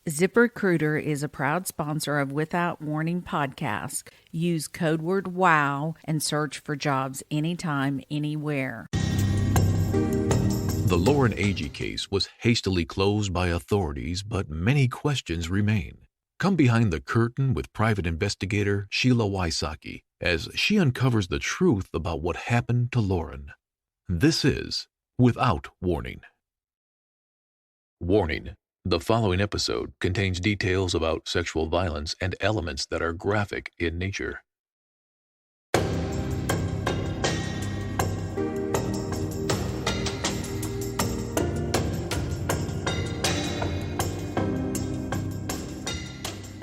ZipRecruiter is a proud sponsor of Without Warning podcast. Use code word WOW and search for jobs anytime, anywhere. The Lauren Agee case was hastily closed by authorities, but many questions remain. Come behind the curtain with private investigator Sheila Wysocki as she uncovers the truth about what happened to Lauren. This is Without Warning. Warning. The following episode contains details about sexual violence and elements that are graphic in nature.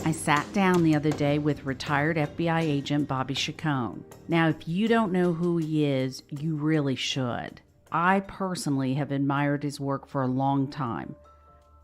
I sat down the other day with retired FBI agent Bobby Chacon. Now, if you don't know who he is, you really should. I personally have admired his work for a long time.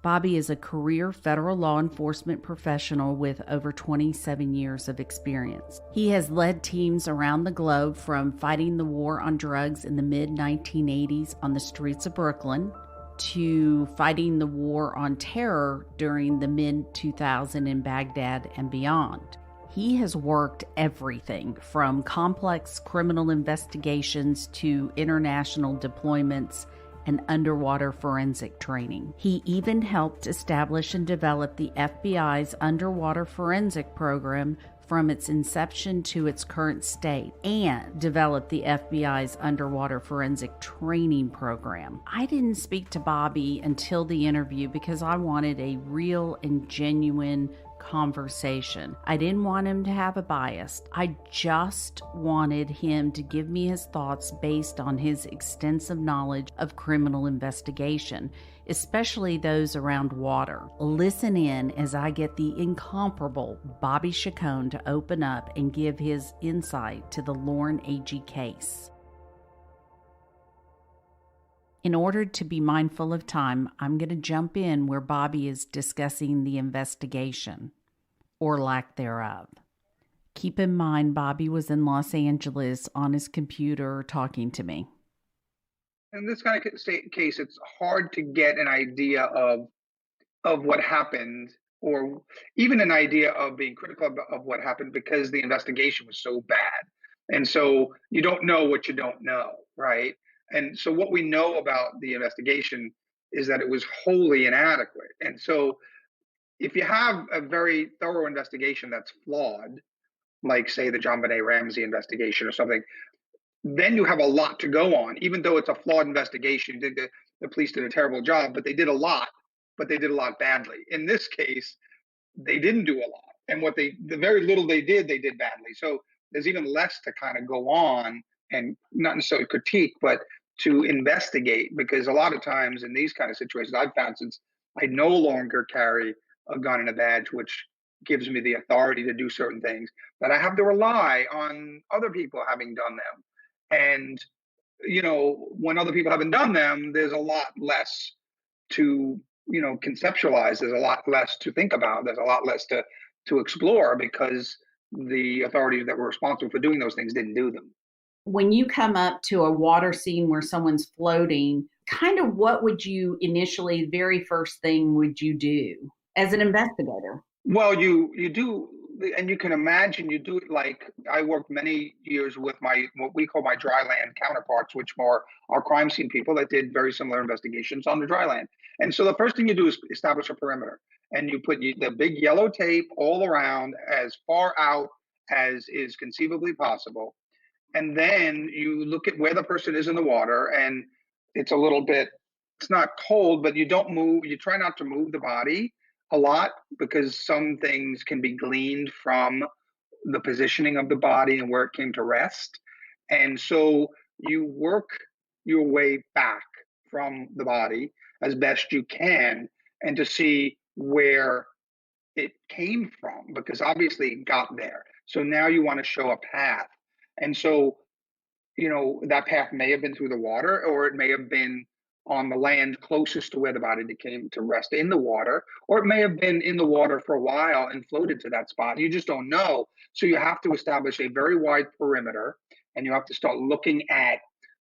Bobby is a career federal law enforcement professional with over 27 years of experience. He has led teams around the globe from fighting the war on drugs in the mid-1980s on the streets of Brooklyn to fighting the war on terror during the mid-2000s in Baghdad and beyond. He has worked everything from complex criminal investigations to international deployments and underwater forensic training. He even helped establish and develop the FBI's underwater forensic program from its inception to its current state, and developed the FBI's underwater forensic training program. I didn't speak to Bobby until the interview because I wanted a real and genuine conversation. I didn't want him to have a bias. I just wanted him to give me his thoughts based on his extensive knowledge of criminal investigation, especially those around water. Listen in as I get the incomparable Bobby Chacon to open up and give his insight to the Lauren Agee case. In order to be mindful of time, I'm going to jump in where Bobby is discussing the investigation, or lack thereof. Keep in mind, Bobby was in Los Angeles on his computer talking to me. In this kind of case, it's hard to get an idea of what happened, or even an idea of being critical of what happened, because the investigation was so bad. And so you don't know what you don't know, right? And so what we know about the investigation is that it was wholly inadequate. And so if you have a very thorough investigation that's flawed, like say the John Benet Ramsey investigation or something, then you have a lot to go on. Even though it's a flawed investigation, the police did a terrible job, but they did a lot badly. In this case, they didn't do a lot. And the very little they did badly. So there's even less to kind of go on and not necessarily critique, but to investigate, because a lot of times in these kind of situations, I've found, since I no longer carry a gun and a badge, which gives me the authority to do certain things, that I have to rely on other people having done them. And, when other people haven't done them, there's a lot less to, conceptualize. There's a lot less to think about. There's a lot less to explore, because the authorities that were responsible for doing those things didn't do them. When you come up to a water scene where someone's floating, kind of what would you initially, the very first thing would you do as an investigator? Well, you do, and you can imagine you do it like I worked many years with what we call my dry land counterparts, which are crime scene people that did very similar investigations on the dry land. And so the first thing you do is establish a perimeter, and you put the big yellow tape all around, as far out as is conceivably possible. And then you look at where the person is in the water, and it's not cold, but you don't move. You try not to move the body a lot, because some things can be gleaned from the positioning of the body and where it came to rest. And so you work your way back from the body as best you can, and to see where it came from, because obviously it got there. So now you want to show a path. And so, that path may have been through the water, or it may have been on the land closest to where the body came to rest in the water, or it may have been in the water for a while and floated to that spot. You just don't know. So you have to establish a very wide perimeter, and you have to start looking at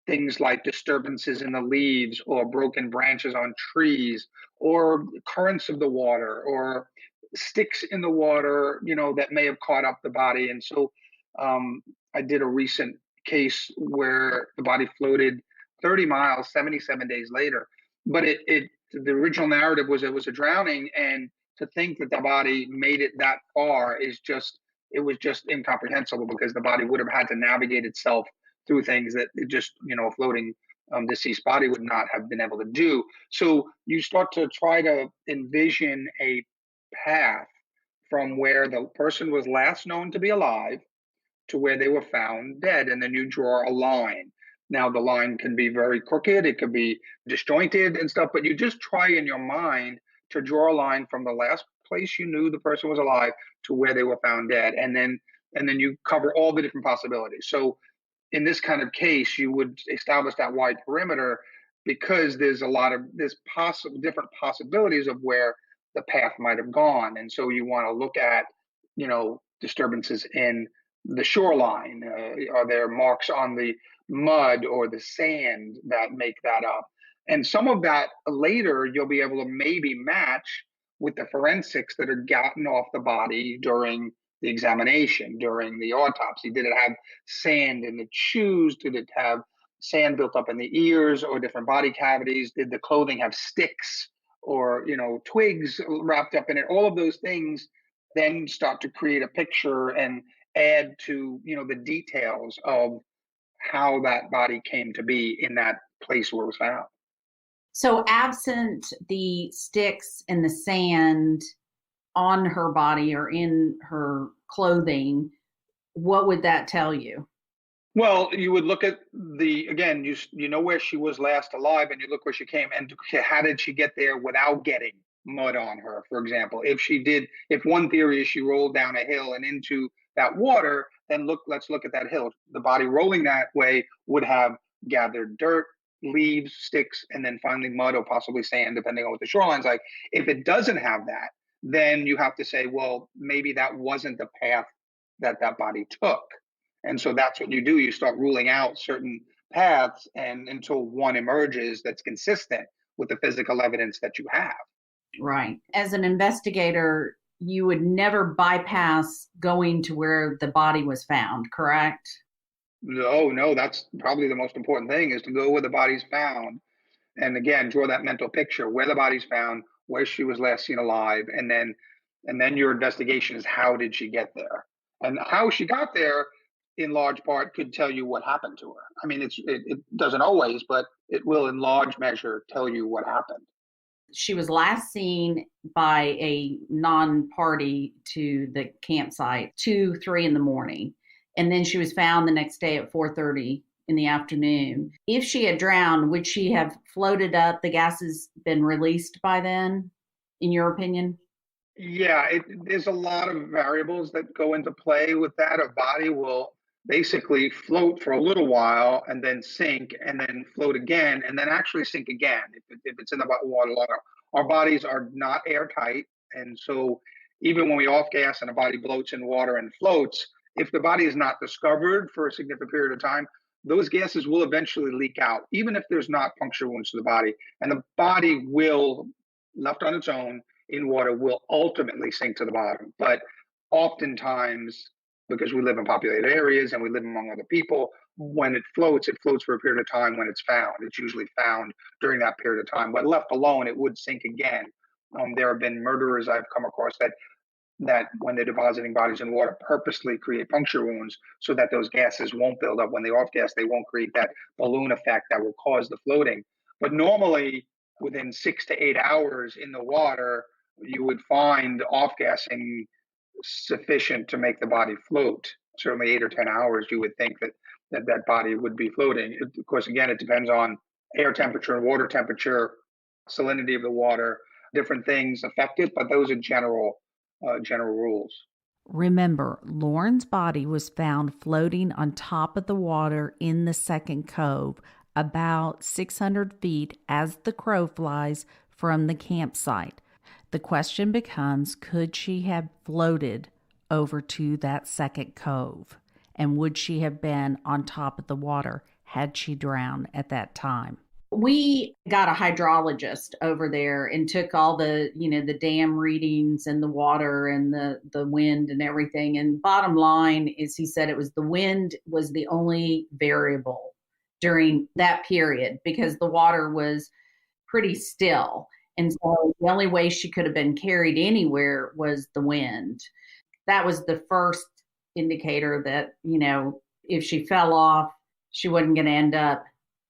things like disturbances in the leaves, or broken branches on trees, or currents of the water, or sticks in the water, that may have caught up the body. And so um, I did a recent case where the body floated 30 miles 77 days later. But the original narrative was it was a drowning, and to think that the body made it that far it was just incomprehensible, because the body would have had to navigate itself through things that it just, a floating deceased body would not have been able to do. So you start to try to envision a path from where the person was last known to be alive to where they were found dead, and then you draw a line. Now, the line can be very crooked, it could be disjointed and stuff, but you just try in your mind to draw a line from the last place you knew the person was alive to where they were found dead, and then you cover all the different possibilities. So in this kind of case, you would establish that wide perimeter, because there's possible different possibilities of where the path might have gone. And so you want to look at, disturbances in the shoreline. Are there marks on the mud or the sand that make that up? And some of that later you'll be able to maybe match with the forensics that are gotten off the body during the examination, during the autopsy. Did it have sand in the shoes? Did it have sand built up in the ears or different body cavities? Did the clothing have sticks or, twigs wrapped up in it? All of those things then start to create a picture and add to, the details of how that body came to be in that place where it was found. So, absent the sticks and the sand on her body or in her clothing, what would that tell you? Well, you would look at again, you know where she was last alive, and you look where she came, and how did she get there without getting mud on her, for example? If one theory is she rolled down a hill and into that water, then let's look at that hill. The body rolling that way would have gathered dirt, leaves, sticks, and then finally mud or possibly sand, depending on what the shoreline's like. If it doesn't have that, then you have to say, well, maybe that wasn't the path that body took. And so that's what you do. You start ruling out certain paths, and until one emerges that's consistent with the physical evidence that you have. Right. As an investigator, you would never bypass going to where the body was found, correct? No, that's probably the most important thing, is to go where the body's found. And again, draw that mental picture where the body's found, where she was last seen alive, and then your investigation is how did she get there? And how she got there in large part could tell you what happened to her. I mean, it doesn't always, but it will in large measure tell you what happened. She was last seen by a non-party to the campsite 2-3 in the morning, and then she was found the next day at 4:30 in the afternoon. If she had drowned, would she have floated up? The gas has been released by then, in your opinion? Yeah, there's a lot of variables that go into play with that. A body will basically float for a little while and then sink and then float again and then actually sink again if it's in the water longer. Our bodies are not airtight. And so even when we off gas and a body bloats in water and floats, if the body is not discovered for a significant period of time, those gases will eventually leak out, even if there's not puncture wounds to the body. And the body will, left on its own in water, will ultimately sink to the bottom. But oftentimes, because we live in populated areas and we live among other people, when it floats for a period of time when it's found. It's usually found during that period of time. But left alone, it would sink again. There have been murderers I've come across that when they're depositing bodies in water purposely create puncture wounds so that those gases won't build up. When they off gas, they won't create that balloon effect that will cause the floating. But normally, within 6 to 8 hours in the water, you would find off gassing sufficient to make the body float. Certainly 8 or 10 hours, you would think that body would be floating. Of course, again, it depends on air temperature and water temperature, salinity of the water, different things affect it, but those are general rules. Remember, Lauren's body was found floating on top of the water in the second cove, about 600 feet as the crow flies from the campsite. The question becomes, could she have floated over to that second cove? And would she have been on top of the water had she drowned at that time? We got a hydrologist over there and took all the, the dam readings and the water and the wind and everything. And bottom line is he said it was the wind was the only variable during that period because the water was pretty still. And so the only way she could have been carried anywhere was the wind. That was the first indicator that, if she fell off, she wasn't going to end up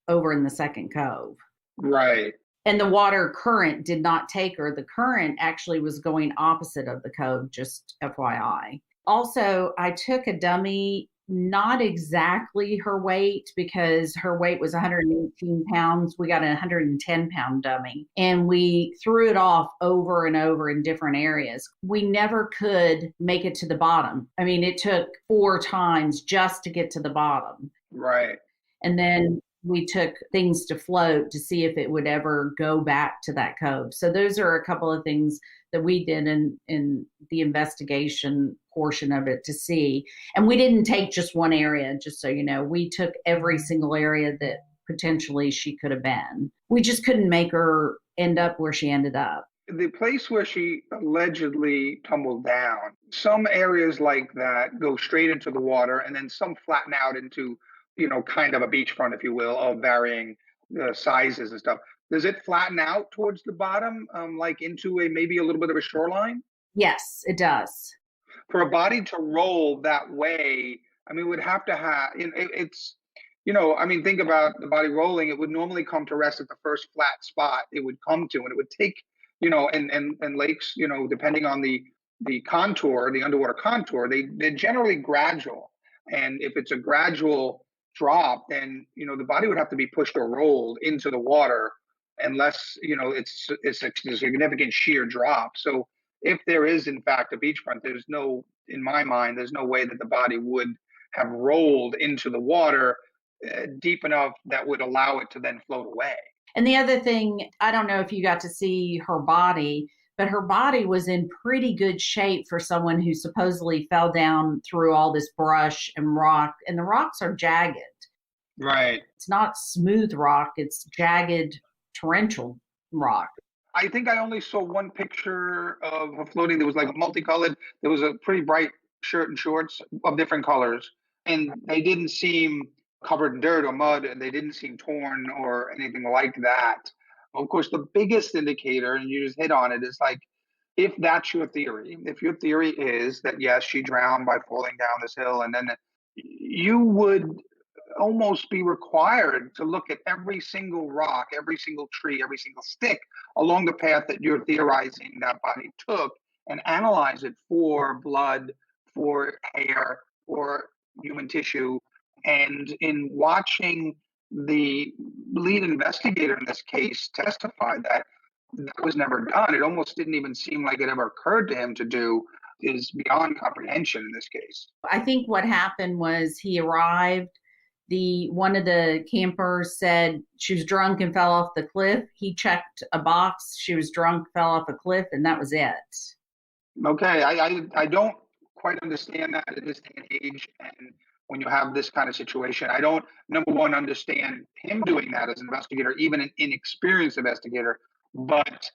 over in the second cove. Right. And the water current did not take her. The current actually was going opposite of the cove, just FYI. Also, I took a dummy, not exactly her weight because her weight was 118 pounds. We got a 110-pound dummy and we threw it off over and over in different areas. We never could make it to the bottom. I mean, it took 4 times just to get to the bottom. Right. And then we took things to float to see if it would ever go back to that cove. So those are a couple of things that we did in the investigation portion of it to see. And we didn't take just one area, just so you know. We took every single area that potentially she could have been. We just couldn't make her end up where she ended up. The place where she allegedly tumbled down, some areas like that go straight into the water and then some flatten out into, kind of a beachfront, if you will, of varying sizes and stuff. Does it flatten out towards the bottom, like into maybe a little bit of a shoreline? Yes, it does. For a body to roll that way, I mean, would have to have, it's, think about the body rolling. It would normally come to rest at the first flat spot it would come to, and it would take, and lakes, depending on the contour, the underwater contour, they're generally gradual. And if it's a gradual drop, then the body would have to be pushed or rolled into the water, unless it's a significant sheer drop. So if there is in fact a beachfront, in my mind, there's no way that the body would have rolled into the water deep enough that would allow it to then float away. And the other thing, I don't know if you got to see her body, but her body was in pretty good shape for someone who supposedly fell down through all this brush and rock. And the rocks are jagged. Right. It's not smooth rock, it's jagged torrential rock. I think I only saw one picture of her floating. There was like multicolored. There was a pretty bright shirt and shorts of different colors. And they didn't seem covered in dirt or mud, and they didn't seem torn or anything like that. Of course, the biggest indicator, and you just hit on it, is like, if that's your theory, if your theory is that, yes, she drowned by falling down this hill, and then you would almost be required to look at every single rock, every single tree, every single stick along the path that you're theorizing that body took and analyze it for blood, for hair, for human tissue. And in watching the lead investigator in this case testify that was never done, it almost didn't even seem like it ever occurred to him to do, is beyond comprehension in this case. I think what happened was he arrived. One of the campers said she was drunk and fell off the cliff. He checked a box. She was drunk, fell off a cliff, and that was it. Okay, I don't quite understand that at this day and age. And when you have this kind of situation, I don't, number one, understand him doing that as an investigator, even an inexperienced investigator. But,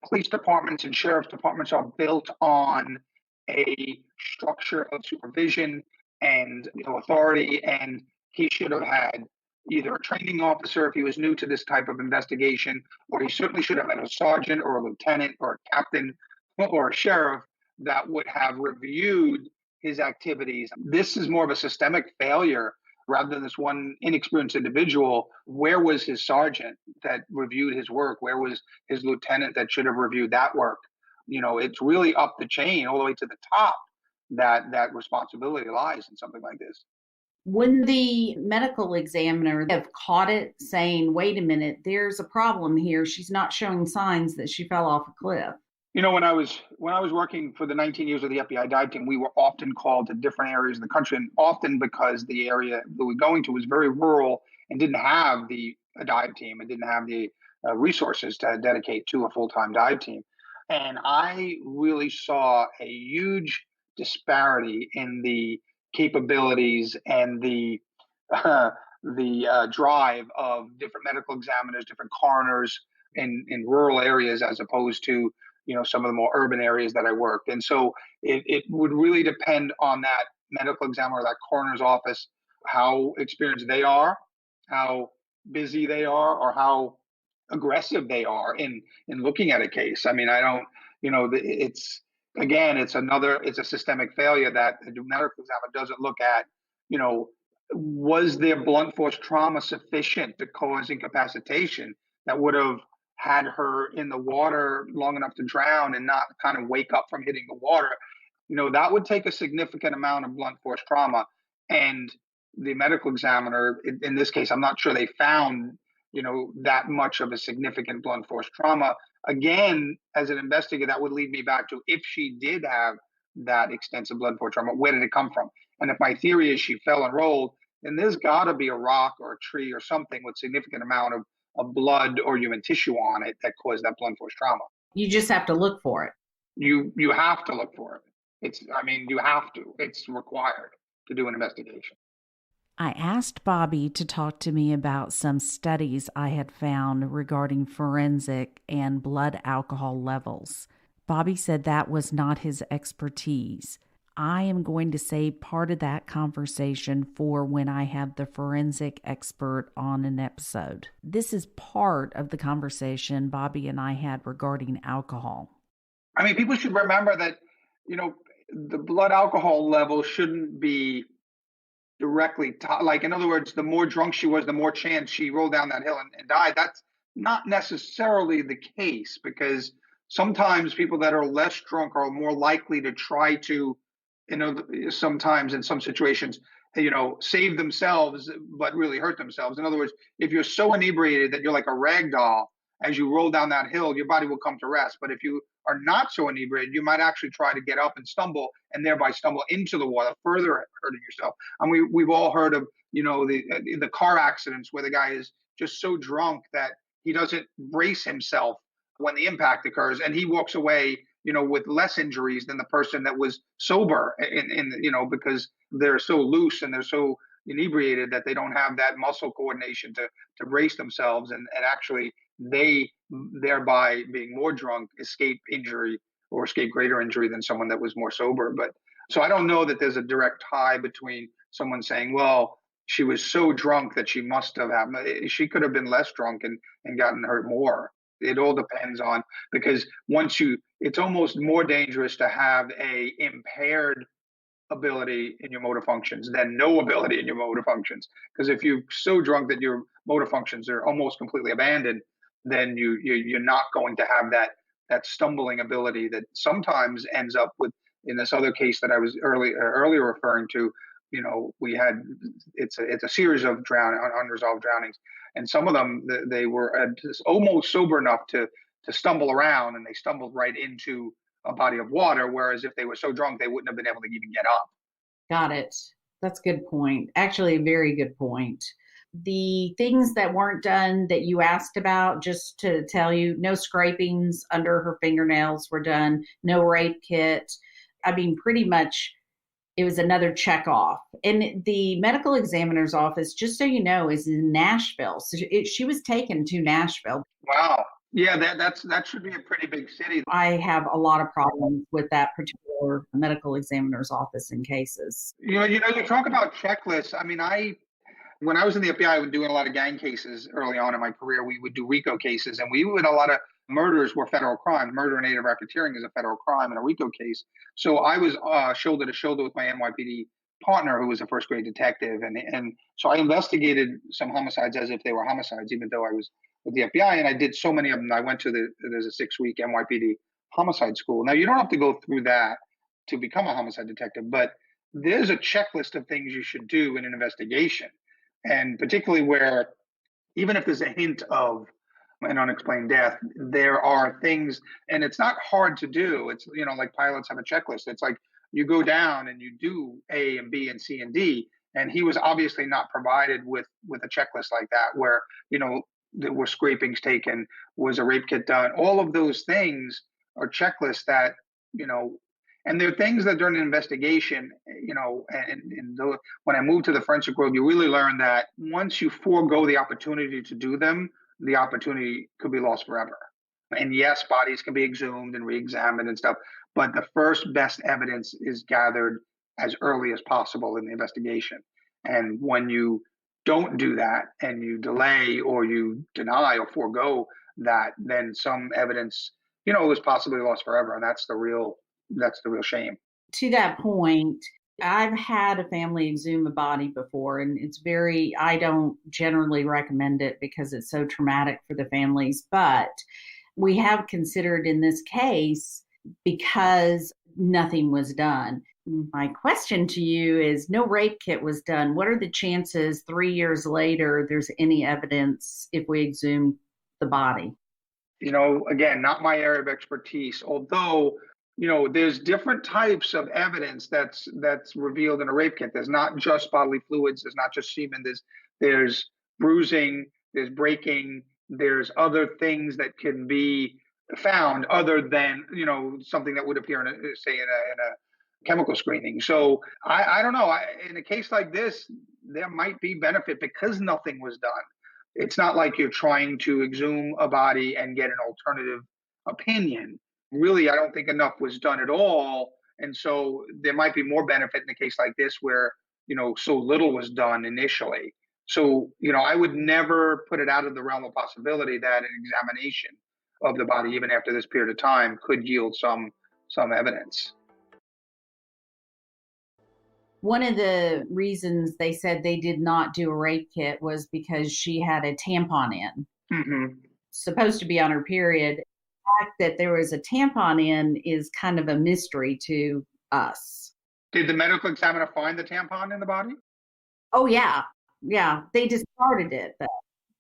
police departments and sheriff's departments are built on a structure of supervision and authority. And he should have had either a training officer if he was new to this type of investigation, or he certainly should have had a sergeant or a lieutenant or a captain or a sheriff that would have reviewed his activities. This is more of a systemic failure rather than this one inexperienced individual. Where was his sergeant that reviewed his work? Where was his lieutenant that should have reviewed that work? It's really up the chain all the way to the top that responsibility lies in something like this. Wouldn't the medical examiner have caught it saying, wait a minute, there's a problem here. She's not showing signs that she fell off a cliff. When I was working for the 19 years of the FBI dive team, we were often called to different areas of the country, and often because the area that we were going to was very rural and didn't have a dive team and didn't have the resources to dedicate to a full-time dive team. And I really saw a huge disparity in the capabilities and the the drive of different medical examiners, different coroners in rural areas as opposed to some of the more urban areas that I worked. And so it would really depend on that medical examiner, that coroner's office, how experienced they are, how busy they are, or how aggressive they are in looking at a case. I mean, I don't, it's again, it's a systemic failure that the medical examiner doesn't look at, you know, was their blunt force trauma sufficient to cause incapacitation that would have had her in the water long enough to drown and not kind of wake up from hitting the water? That would take a significant amount of blunt force trauma. And the medical examiner, in this case, I'm not sure they found, that much of a significant blunt force trauma. Again, as an investigator, that would lead me back to, if she did have that extensive blunt force trauma, where did it come from? And if my theory is she fell and rolled, then there's got to be a rock or a tree or something with significant amount of blood or human tissue on it that caused that blunt force trauma. You just have to look for it. You have to look for it. You have to. It's required to do an investigation. I asked Bobby to talk to me about some studies I had found regarding forensic and blood alcohol levels. Bobby said that was not his expertise. I am going to save part of that conversation for when I have the forensic expert on an episode. This is part of the conversation Bobby and I had regarding alcohol. I mean, people should remember that, the blood alcohol level shouldn't be directly like, in other words, the more drunk she was, the more chance she rolled down that hill and died. That's not necessarily the case, because sometimes people that are less drunk are more likely to try to, sometimes in some situations, save themselves, but really hurt themselves. In other words, if you're so inebriated that you're like a rag doll, as you roll down that hill, your body will come to rest. But if you are not so inebriated, you might actually try to get up and stumble, and thereby stumble into the water, further hurting yourself. And we've all heard of, the car accidents where the guy is just so drunk that he doesn't brace himself when the impact occurs, and he walks away, with less injuries than the person that was sober, because they're so loose and they're so inebriated that they don't have that muscle coordination to brace themselves, and actually they, thereby being more drunk, escape injury or escape greater injury than someone that was more sober. But so I don't know that there's a direct tie between someone saying, well, she was so drunk that she must have happened. She could have been less drunk and gotten hurt more. It all depends on, because it's almost more dangerous to have a impaired ability in your motor functions than no ability in your motor functions. Because if you're so drunk that your motor functions are almost completely abandoned, then you're not going to have that stumbling ability that sometimes ends up with, in this other case that I was earlier referring to. We had, it's a series of unresolved drownings, and some of them, they were almost sober enough to stumble around, and they stumbled right into a body of water, whereas if they were so drunk they wouldn't have been able to even get up. Got it. That's a good point. Actually, a very good point. The things that weren't done that you asked about, just to tell you, no scrapings under her fingernails were done, no rape kit. I mean, pretty much it was another check off. And the medical examiner's office, just so you know, is in Nashville. So she was taken to Nashville. Wow. Yeah, that should be a pretty big city. I have a lot of problems with that particular medical examiner's office in cases. You talk about checklists. I mean, when I was in the FBI, I was doing a lot of gang cases early on in my career. We would do RICO cases, and a lot of murders were federal crimes. Murder and aid of racketeering is a federal crime in a RICO case. So I was shoulder to shoulder with my NYPD partner, who was a first grade detective. And so I investigated some homicides as if they were homicides, even though I was with the FBI, and I did so many of them. I went to there's a 6-week NYPD homicide school. Now, you don't have to go through that to become a homicide detective, but there's a checklist of things you should do in an investigation. And particularly where, even if there's a hint of an unexplained death, there are things, and it's not hard to do. It's, like pilots have a checklist. It's like you go down and you do A and B and C and D. And he was obviously not provided with a checklist like that, where, there were scrapings taken, was a rape kit done. All of those things are checklists that, And there are things that during an investigation, when I moved to the forensic world, you really learn that once you forego the opportunity to do them, the opportunity could be lost forever. And yes, bodies can be exhumed and re-examined and stuff, but the first best evidence is gathered as early as possible in the investigation. And when you don't do that and you delay or you deny or forego that, then some evidence, is possibly lost forever. And that's the real shame. To that point, I've had a family exhume a body before, and I don't generally recommend it because it's so traumatic for the families. But we have considered in this case because nothing was done. My question to you is, no rape kit was done. What are the chances 3 years later there's any evidence if we exhume the body? Again, not my area of expertise, although, there's different types of evidence that's revealed in a rape kit. There's not just bodily fluids, there's not just semen, there's bruising, there's breaking, there's other things that can be found other than, something that would appear in a chemical screening. So I don't know. In a case like this, there might be benefit because nothing was done. It's not like you're trying to exhume a body and get an alternative opinion. Really, I don't think enough was done at all. And so there might be more benefit in a case like this where, so little was done initially. So, I would never put it out of the realm of possibility that an examination of the body, even after this period of time, could yield some evidence. One of the reasons they said they did not do a rape kit was because she had a tampon in, supposed to be on her period. The fact that there was a tampon in is kind of a mystery to us. Did the medical examiner find the tampon in the body? Oh, yeah. Yeah. They discarded it, though.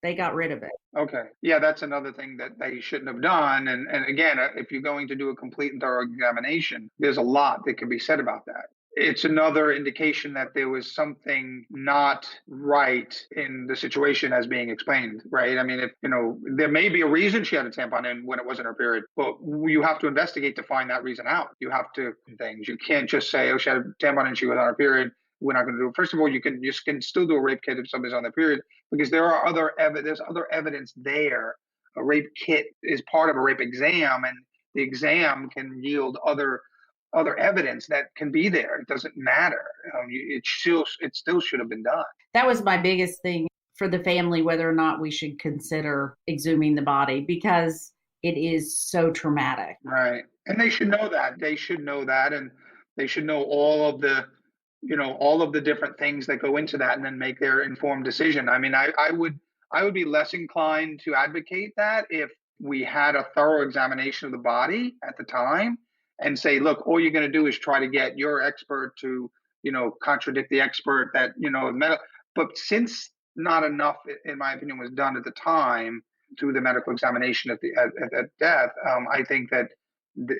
They got rid of it. Okay. Yeah, that's another thing that they shouldn't have done. And again, if you're going to do a complete and thorough examination, there's a lot that can be said about that. It's another indication that there was something not right in the situation as being explained, right? I mean, if there may be a reason she had a tampon in when it wasn't her period, but you have to investigate to find that reason out. You have to things. You can't just say, oh, she had a tampon and she was on her period. We're not going to do it. First of all, you can still do a rape kit if somebody's on their period because there's other evidence there. A rape kit is part of a rape exam, and the exam can yield other evidence that can be there. It doesn't matter. It still should have been done. That was my biggest thing for the family, whether or not we should consider exhuming the body because it is so traumatic. Right. And they should know that. They should know that. And they should know all of the different things that go into that and then make their informed decision. I mean, I would be less inclined to advocate that if we had a thorough examination of the body at the time and say, look, all you're going to do is try to get your expert to, contradict the expert that, but since not enough, in my opinion, was done at the time through the medical examination at death, I think that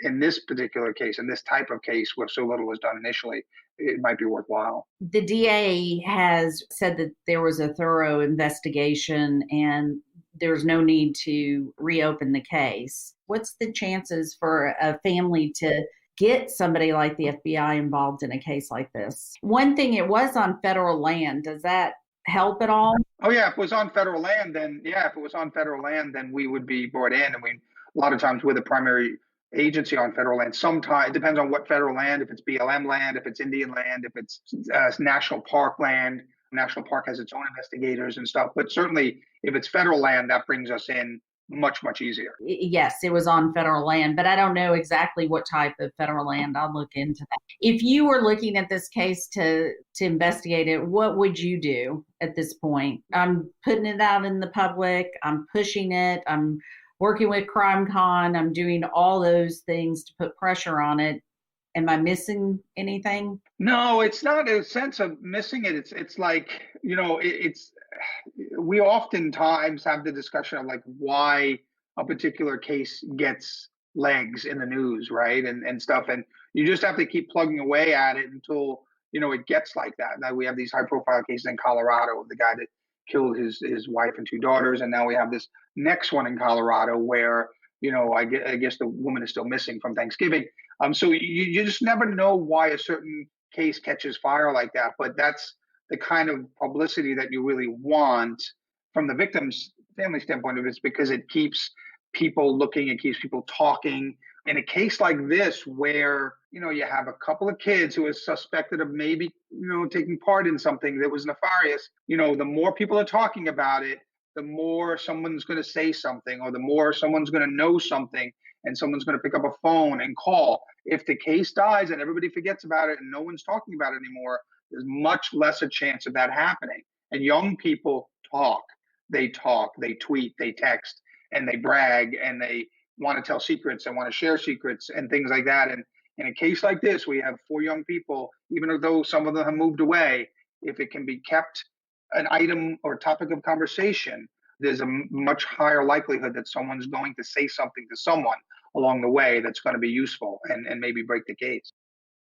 in this particular case, in this type of case where so little was done initially, it might be worthwhile. The DA has said that there was a thorough investigation and there's no need to reopen the case. What's the chances for a family to get somebody like the FBI involved in a case like this? One thing, it was on federal land. Does that help at all? Oh, yeah. If it was on federal land, then we would be brought in. And a lot of times we're the primary agency on federal land. Sometimes it depends on what federal land, if it's BLM land, if it's Indian land, if it's national park land. National park has its own investigators and stuff. But certainly if it's federal land, that brings us in much, much easier. Yes, it was on federal land, but I don't know exactly what type of federal land. I'll look into that. If you were looking at this case to investigate it, what would you do at this point? I'm putting it out in the public. I'm pushing it. I'm working with CrimeCon. I'm doing all those things to put pressure on it. Am I missing anything? No, it's not a sense of missing it. It's like, we oftentimes have the discussion of like why a particular case gets legs in the news, right? And stuff. And you just have to keep plugging away at it until, it gets like that. Now we have these high profile cases in Colorado of the guy that killed his wife and two daughters. And now we have this next one in Colorado where, I guess the woman is still missing from Thanksgiving. So you just never know why a certain case catches fire like that. But that's the kind of publicity that you really want from the victim's family standpoint of it, is because it keeps people looking, it keeps people talking. In a case like this, where you have a couple of kids who is suspected of maybe taking part in something that was nefarious, the more people are talking about it, the more someone's going to say something, or the more someone's going to know something, and someone's going to pick up a phone and call. If the case dies and everybody forgets about it and no one's talking about it anymore, there's much less a chance of that happening. And young people talk, they tweet, they text, and they brag, and they want to tell secrets and want to share secrets and things like that. And in a case like this, we have four young people, even though some of them have moved away, if it can be kept an item or topic of conversation, there's a much higher likelihood that someone's going to say something to someone along the way that's going to be useful and maybe break the case.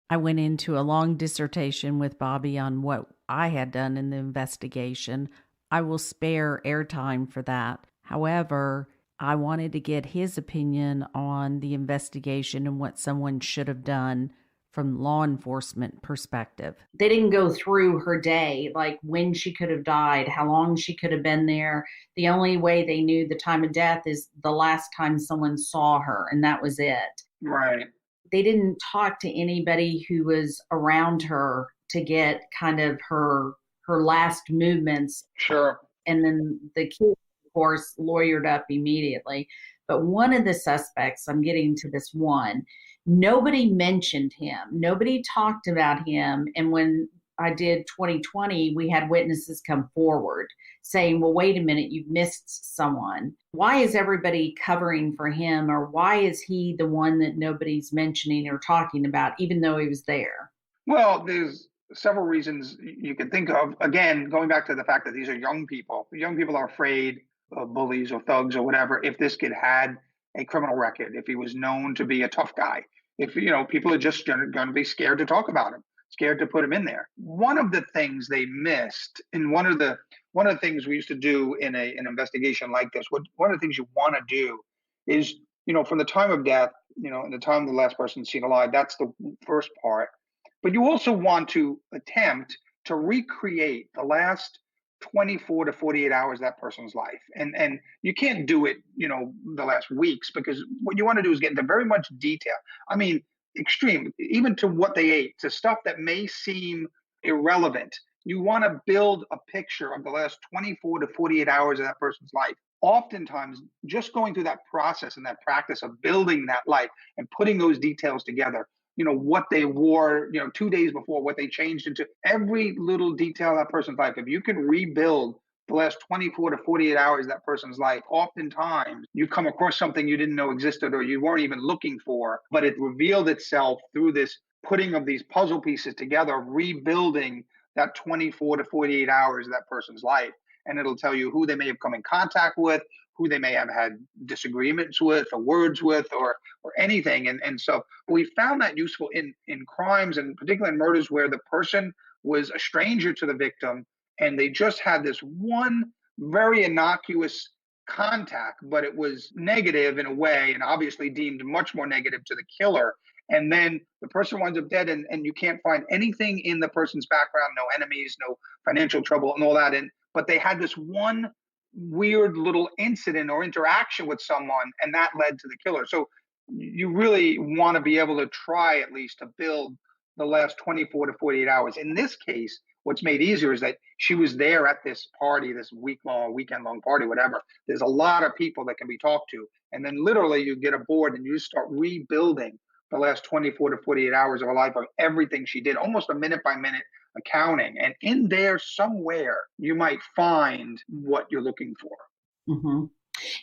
I went into a long dissertation with Bobby on what I had done in the investigation. I will spare airtime for that. However, I wanted to get his opinion on the investigation and what someone should have done from law enforcement perspective. They didn't go through her day, like when she could have died, how long she could have been there. The only way they knew the time of death is the last time someone saw her, and that was it. Right. They didn't talk to anybody who was around her to get kind of her last movements. Sure. And then the kid, of course, lawyered up immediately. But one of the suspects, I'm getting to this one, nobody mentioned him. Nobody talked about him. And when I did 2020, we had witnesses come forward saying, well, wait a minute, you've missed someone. Why is everybody covering for him? Or why is he the one that nobody's mentioning or talking about, even though he was there? Well, there's several reasons you can think of. Again, going back to the fact that these are young people. Young people are afraid of bullies or thugs or whatever. If this kid had a criminal record, if he was known to be a tough guy, if people are just going to be scared to talk about him, scared to put him in there. One of the things they missed, and one of the things we used to do in an investigation like this, one of the things you want to do is, from the time of death, and the time the last person's seen alive, that's the first part. But you also want to attempt to recreate the last 24 to 48 hours of that person's life. And you can't do it, the last weeks, because what you want to do is get into very much detail. I mean, extreme, even to what they ate, to stuff that may seem irrelevant. You want to build a picture of the last 24 to 48 hours of that person's life. Oftentimes, just going through that process and that practice of building that life and putting those details together, what they wore, 2 days before, what they changed into, every little detail of that person's life. If you can rebuild the last 24 to 48 hours of that person's life, oftentimes you come across something you didn't know existed or you weren't even looking for, but it revealed itself through this putting of these puzzle pieces together, rebuilding that 24 to 48 hours of that person's life. And it'll tell you who they may have come in contact with, who they may have had disagreements with or words with or anything. And so we found that useful in crimes, and particularly in murders where the person was a stranger to the victim and they just had this one very innocuous contact, but it was negative in a way and obviously deemed much more negative to the killer. And then the person winds up dead, and you can't find anything in the person's background, no enemies, no financial trouble, and all that. But they had this one weird little incident or interaction with someone, and that led to the killer. So you really want to be able to try at least to build the last 24 to 48 hours. In this case, what's made easier is that she was there at this party, this weekend long party, whatever. There's a lot of people that can be talked to. And then literally you get aboard and you start rebuilding the last 24 to 48 hours of her life, of everything she did, almost a minute by minute accounting. And in there somewhere, you might find what you're looking for. Mm-hmm.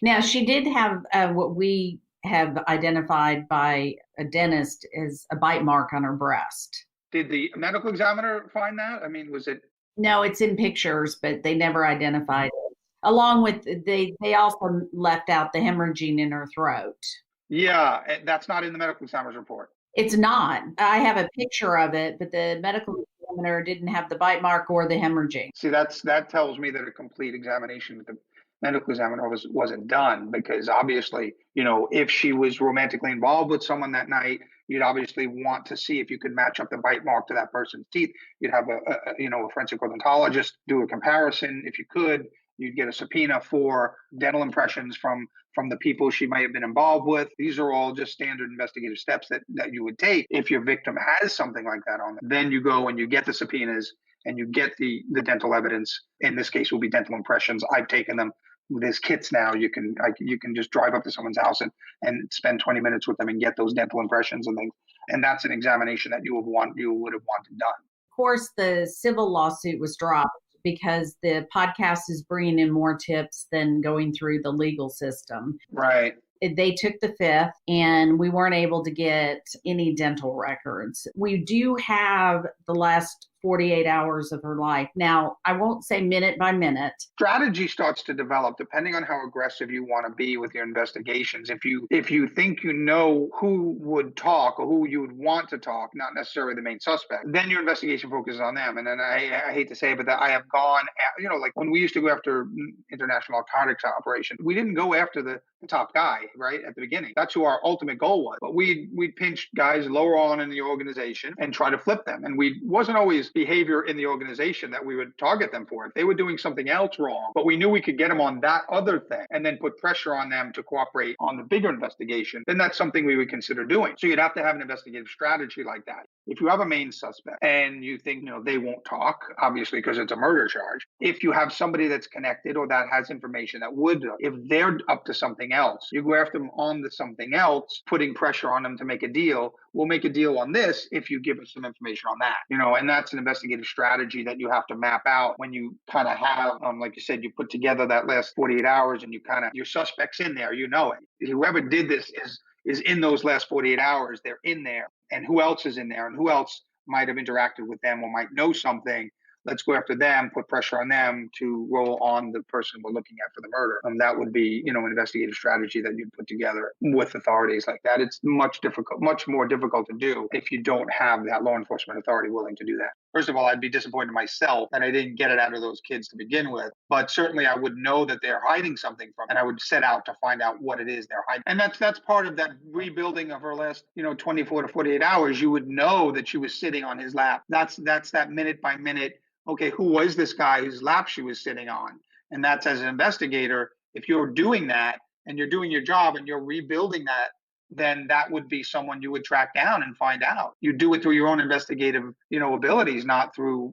Now, she did have what we have identified by a dentist as a bite mark on her breast. Did the medical examiner find that? I mean, was it? No, it's in pictures, but they never identified it. Along with, they also left out the hemorrhaging in her throat. Yeah, that's not in the medical examiner's report. It's not. I have a picture of it, but the medical examiner didn't have the bite mark or the hemorrhaging. See, that tells me that a complete examination with the medical examiner wasn't done, because obviously, if she was romantically involved with someone that night, You'd obviously want to see if you could match up the bite mark to that person's teeth. You'd have a forensic odontologist do a comparison if you could. You'd get a subpoena for dental impressions from the people she might have been involved with. These are all just standard investigative steps that you would take if your victim has something like that on them. Then you go and you get the subpoenas and you get the dental evidence. In this case, will be dental impressions. I've taken them. There's kits now. You can just drive up to someone's house and spend 20 minutes with them and get those dental impressions and things. And that's an examination that you would have wanted done. Of course, the civil lawsuit was dropped because the podcast is bringing in more tips than going through the legal system. Right. They took the fifth and we weren't able to get any dental records. We do have the last 48 hours of her life. Now, I won't say minute by minute. Strategy starts to develop depending on how aggressive you want to be with your investigations. If you think you know who would talk or who you would want to talk, not necessarily the main suspect, then your investigation focuses on them. And then I hate to say it, but that I have gone, like when we used to go after international narcotics operations, we didn't go after the top guy, right, at the beginning. That's who our ultimate goal was. But we'd pinch guys lower on in the organization and try to flip them. And we wasn't always behavior in the organization that we would target them for. If they were doing something else wrong, but we knew we could get them on that other thing and then put pressure on them to cooperate on the bigger investigation, then that's something we would consider doing. So you'd have to have an investigative strategy like that. If you have a main suspect and you think, they won't talk, obviously, because it's a murder charge. If you have somebody that's connected or that has information that would, if they're up to something else, you go after them on the something else, putting pressure on them to make a deal. We'll make a deal on this if you give us some information on that, and that's an investigative strategy that you have to map out when you kind of have, like you said, you put together that last 48 hours and you your suspect's in there, it. Whoever did this is in those last 48 hours, they're in there, and who else is in there and who else might have interacted with them or might know something. Let's go after them, put pressure on them to roll on the person we're looking at for the murder. That would be, an investigative strategy that you'd put together with authorities like that. It's much more difficult to do if you don't have that law enforcement authority willing to do that. First of all, I'd be disappointed myself that I didn't get it out of those kids to begin with. But certainly I would know that they're hiding something from, and I would set out to find out what it is they're hiding. And that's part of that rebuilding of her last, 24 to 48 hours. You would know that she was sitting on his lap. That's that minute by minute. Okay, who was this guy whose lap she was sitting on? And that's, as an investigator, if you're doing that and you're doing your job and you're rebuilding that, then that would be someone you would track down and find out. You do it through your own investigative, abilities, not through,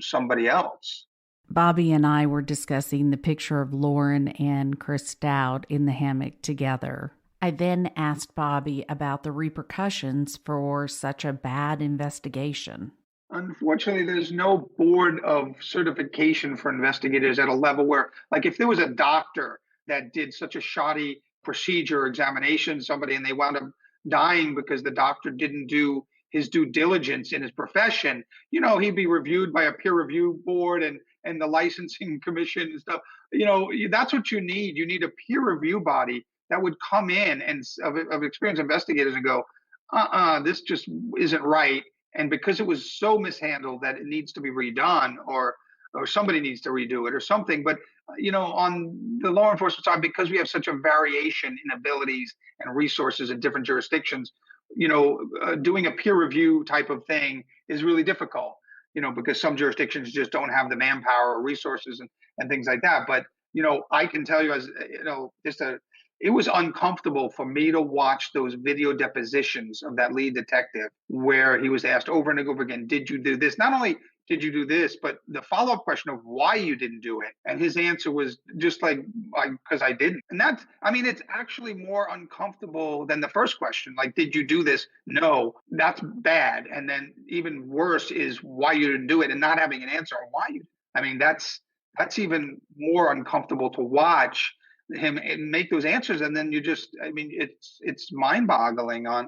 somebody else. Bobby and I were discussing the picture of Lauren and Chris Dowd in the hammock together. I then asked Bobby about the repercussions for such a bad investigation. Unfortunately, there's no board of certification for investigators at a level where, like, if there was a doctor that did such a shoddy procedure or examination, somebody, and they wound up dying because the doctor didn't do his due diligence in his profession, he'd be reviewed by a peer review board and the licensing commission and stuff. That's what you need. You need a peer review body that would come in and of experienced investigators and go, this just isn't right. And because it was so mishandled that it needs to be redone, or somebody needs to redo it or something. But, on the law enforcement side, because we have such a variation in abilities and resources in different jurisdictions, doing a peer review type of thing is really difficult, because some jurisdictions just don't have the manpower or resources and things like that. But, I can tell you, as it was uncomfortable for me to watch those video depositions of that lead detective where he was asked over and over again, did you do this? Not only did you do this, but the follow-up question of why you didn't do it. And his answer was just like, because I didn't. And it's actually more uncomfortable than the first question. Like, did you do this? No, that's bad. And then even worse is why you didn't do it and not having an answer on why you didn't. That's even more uncomfortable to watch him and make those answers, and then it's mind-boggling on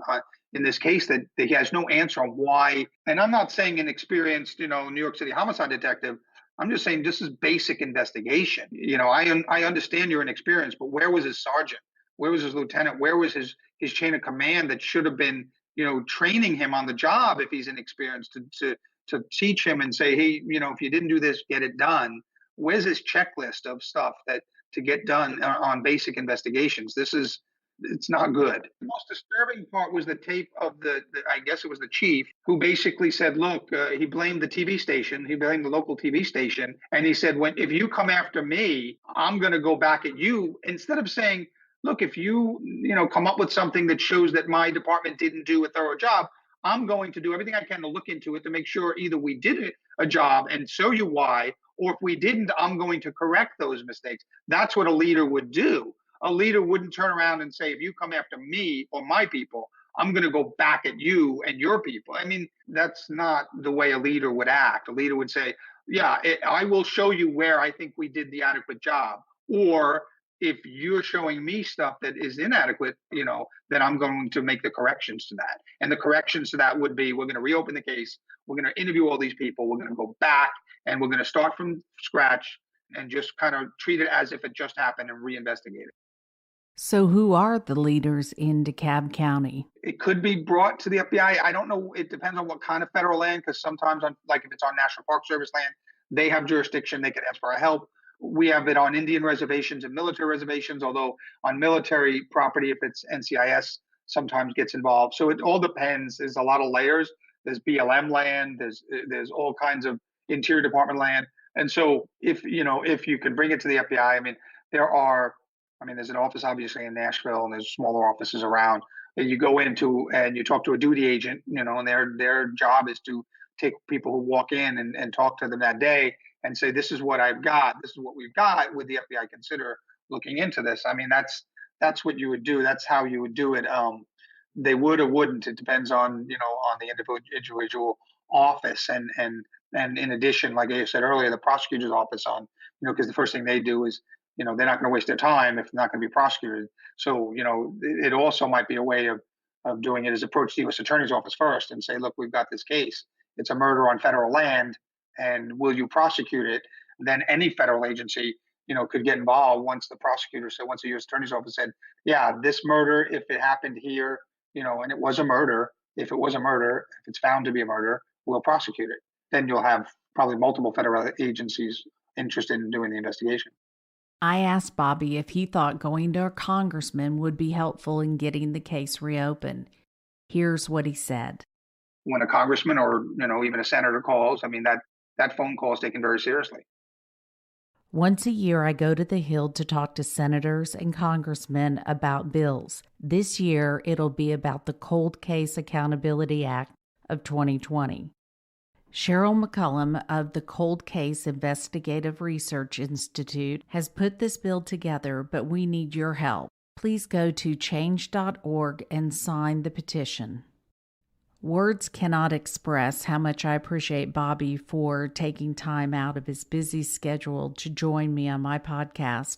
in this case that he has no answer on why. And I'm not saying an experienced New York City homicide detective. I'm just saying this is basic investigation. I understand you're inexperienced, but where was his sergeant? Where was his lieutenant? Where was his chain of command that should have been training him on the job if he's inexperienced to teach him and say, hey, if you didn't do this, get it done. Where's his checklist of stuff to get done on basic investigations? This is It's not good. The most disturbing part was the tape of I guess it was the chief, who basically said, look, he blamed the TV station, he blamed the local TV station, and he said, if you come after me, I'm going to go back at you, instead of saying, look, if you come up with something that shows that my department didn't do a thorough job, I'm going to do everything I can to look into it to make sure either we did a job and show you why, or if we didn't, I'm going to correct those mistakes. That's what a leader would do. A leader wouldn't turn around and say, if you come after me or my people, I'm going to go back at you and your people. I mean, that's not the way a leader would act. A leader would say, yeah, I will show you where I think we did the adequate job. Or if you're showing me stuff that is inadequate, then I'm going to make the corrections to that. And the corrections to that would be, we're going to reopen the case. We're going to interview all these people. We're going to go back and we're going to start from scratch and just kind of treat it as if it just happened and reinvestigate it. So who are the leaders in DeKalb County? It could be brought to the FBI. I don't know. It depends on what kind of federal land, because sometimes, if it's on National Park Service land, they have jurisdiction. They can ask for help. We have it on Indian reservations and military reservations, although on military property, if it's NCIS, sometimes gets involved. So it all depends. There's a lot of layers. There's BLM land. There's all kinds of Interior Department land. And so if you can bring it to the FBI, there's an office obviously in Nashville, and there's smaller offices around that you go into and you talk to a duty agent, and their job is to take people who walk in and talk to them that day and say, this is what I've got. This is what we've got. Would the FBI consider looking into this? I mean, that's what you would do. That's how you would do it. They would or wouldn't. It depends on the individual office. And in addition, like I said earlier, the prosecutor's office because the first thing they do is, they're not going to waste their time if they're not going to be prosecuted. So, it also might be a way of doing it is approach the U.S. Attorney's Office first and say, look, we've got this case. It's a murder on federal land, and will you prosecute it? Then any federal agency, could get involved once the U.S. Attorney's Office said, yeah, this murder, if it happened here, and it was a murder, if it's found to be a murder, we'll prosecute it. Then you'll have probably multiple federal agencies interested in doing the investigation. I asked Bobby if he thought going to a congressman would be helpful in getting the case reopened. Here's what he said. When a congressman or, even a senator calls, that phone call is taken very seriously. Once a year, I go to the Hill to talk to senators and congressmen about bills. This year, it'll be about the Cold Case Accountability Act of 2020. Cheryl McCullum of the Cold Case Investigative Research Institute has put this bill together, but we need your help. Please go to change.org and sign the petition. Words cannot express how much I appreciate Bobby for taking time out of his busy schedule to join me on my podcast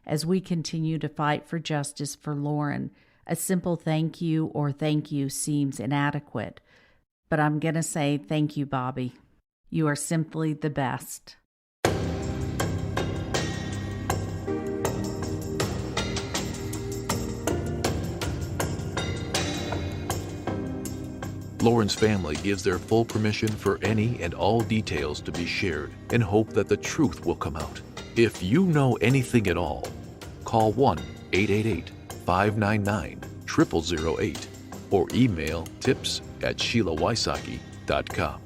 as we continue to fight for justice for Lauren. A simple thank you or thank you seems inadequate. But I'm going to say thank you, Bobby. You are simply the best. Lauren's family gives their full permission for any and all details to be shared in hope that the truth will come out. If you know anything at all, call 1-888-599-0008 or email tips@SheilaWysocki.com.